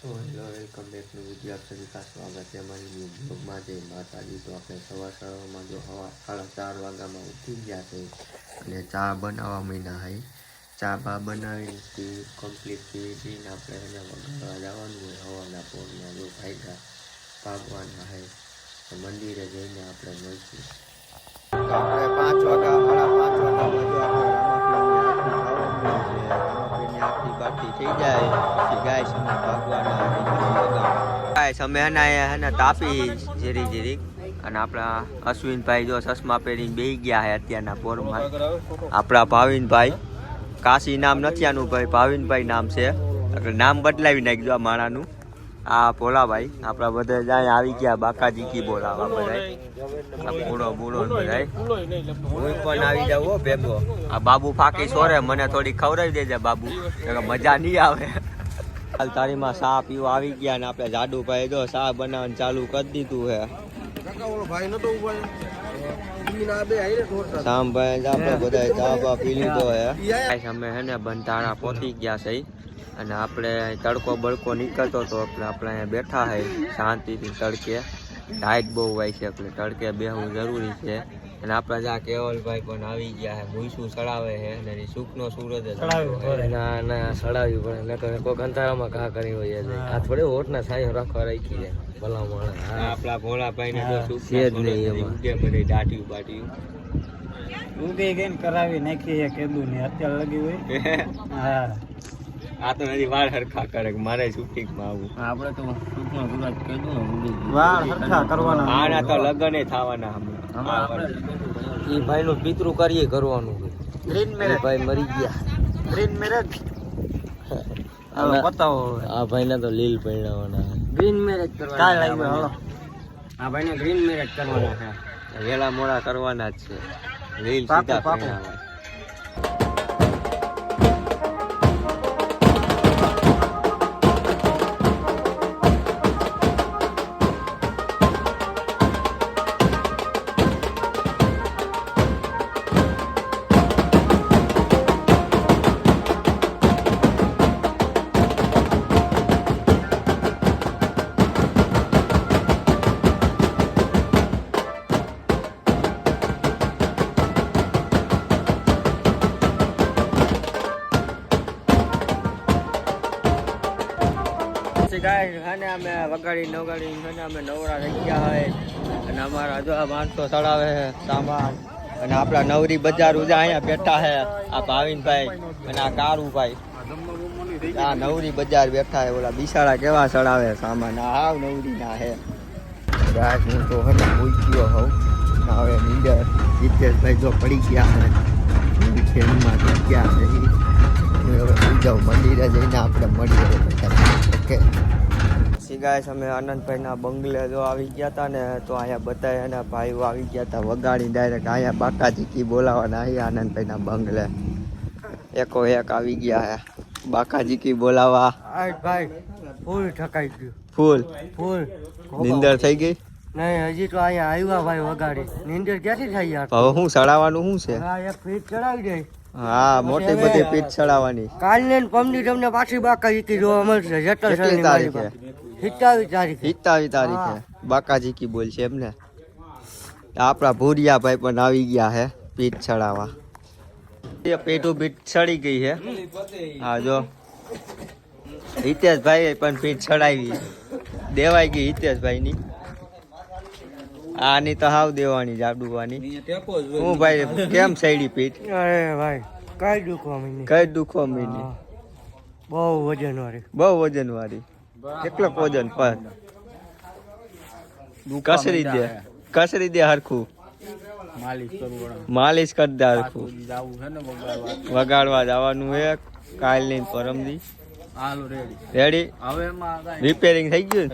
તો hello welcome back નું video આપ સभी का स्वागत है हमारी न्यू ब्लॉग में। जय माताजी। तो આપણે સવારમાં જો 4:30 વાગ્યામાં ઉઠી ગયા છે અને ચા બનાવવા માંડ્યા છે। ચા બા બનાવીને કમ્પ્લીટ પીને આપણે એને વગાડવા જવાનું હોય હવાના પોરમાં જો ભાગવાના છે તો મંદિરે જઈને આપણે મળશું। તો આપણે 5 વાગ્યા 5:30 વાગ્યામાં જો આપણે રમાપીની આરતી બાકી થઈ જાય પછી ગાય સમય ભાગવાના ગાય સમય હે તાપી જીરી જીરી અને આપણા અશ્વિનભાઈ જો ચશ્મા પહેરીને બેહી ગયા છે અત્યારના પોરમાં। આપણા ભાવિનભાઈ કાશી નામ નથી આનું ભાઈ ભાવિનભાઈ નામ છે એટલે નામ બદલાવી નાખજો આ માણાનું। આ ભોલાભાઈ આપણા બધા જાય આવી ગયા બાકાજી કી બોલાવા બધા પૂળો બૂળો બધા હું પણ આવી જાવ હો ભેગો। આ બાબુ ફાકી સોરે મને થોડી ખવડાવી દેજે બાબુ મજા નહીં આવે। હાલ તારીમાં ચા પીવા આવી ગયા ને આપણે જાડુભાઈ જો ચા બનાવવાનું ચાલુ કરી દીધું છે। શામભાઈ આપણે બધા ચા બા પી લીધો છે। અમે હે ને બંધાણા પહોંચી ગયા છે અને આપણે તડકો બળકો નીકળતો તો આપણે અહીંયા બેઠા છે શાંતિથી તડકે। ટાઈટ બહુ હોય છે એટલે તડકે બેહવું જરૂરી છે। અને આપણે જ્યાં કેવલભાઈ પણ આવી ગયા છે ભૂસું ચડાવે છે અને સુખનો સૂરજ ના ના ચડાવ્યું પણ કોઈક અંધારામાં ઘા કરી હોય આ થોડી હોટના સાયો રાખવા રાખી જાય ભલા માણસ। આપણા ભોળાભાઈ ને તો સુખ છે જ નહીં એમાં બધી દાટ્યું બાટ્યું ઉગે ગઈને કરાવી નાખી છે કેદું ને અત્યારે લગી હોય। હા આ તો હજી વાળ હરખા કરે મારે શૂટિંગમાં આવું આપણે તો સુખનો સૂરજ કેદું વાળ હરખા કરવાના આના તો લગન થવાના હમણાં એ ભાઈ નું પિતૃ કરીએ કરવાનું ગ્રીન મેરેજ ભાઈ મરી ગયા ગ્રીન મેરેજ હાલો પતાવો આ ભાઈ ને તો લીલ પહેરાવાના ગ્રીન મેરેજ કરવાના કાલ આવ્યો હાલો આ ભાઈ ને ગ્રીન મેરેજ કરવાના છે વેલા મોડા કરવાના જ છે લીલ સીધા પહેરાવાના। ગાય અમે વગાડી નવગાડી અમે નવરા રહી ગયા હોય અને અમારા જો માણસો ચડાવે છે સામાન અને આપણા નવરી બજાર ઉજા અહીંયા બેઠા છે આ ભાવિનભાઈ અને આ કારુભાઈ આ નવરી બજાર બેઠા છે ઓલા બિસાડા કેવા ચડાવે સામાન હાવ નવરી ના છે। ગાય હું તો હવે મૂક્યો હોઉં હવે નીંદર જીતેશભાઈ જો પડી ગયા છે ખેલમાં ગયા છે હવે જાઉં મંદિરે જઈને આપણે મળીએ ઓકે। ગાઈસ અમે આનંદભાઈના બંગલે જો આવી ગયા હતા ને તો અહીંયા બધા એના ભાઈઓ આવી ગયા હતા વગાડી ડાયરેક્ટ અહીંયા બાકાજી કી બોલાવાના અહીંયા આનંદભાઈના બંગલે એકો એક આવી ગયા હે બાકાજી કી બોલાવા। ભાઈ ફૂલ ઠકાઈ ગયું ફૂલ ફૂલ નીંદર થઈ ગઈ નહીં હજી તો અહીંયા આવ્યા ભાઈ વગાડી નીંદર ક્યાંથી થાય યાર હવે શું ચડાવવાનું શું છે હા એક ફીટ ચડાવી દે હા મોટી બધી પીઠ ચડાવવાની કાલ ને પમદી તમને પાછી બાકાજી કી જોવા મળશે જેટલી તારીખે 27 તારીખે બાકાજી કી બોલ છે એમને। આપણા ભૂરિયા ભાઈ પણ આવી ગયા હે પીઠ ચડાવવા પેટું પીઠ ચડી ગઈ છે હા જો હિતેશભાઈ પણ પીઠ ચડાવી દેવાઈ ગઈ હિતેશભાઈ ની આની તો હાવ દેવાની જાડુવાની હું ભાઈ કેમ સૈડી પીઠ અરે ભાઈ કઈ દુખવા મીની બહુ વજન વાળી કેટલો વજન પર કસરી દે હરખું માલિશ કરી દે હરખું વગાડવા જવાનું હે કાલ ની પરમદી રેડી રિપેરિંગ થઈ ગયું।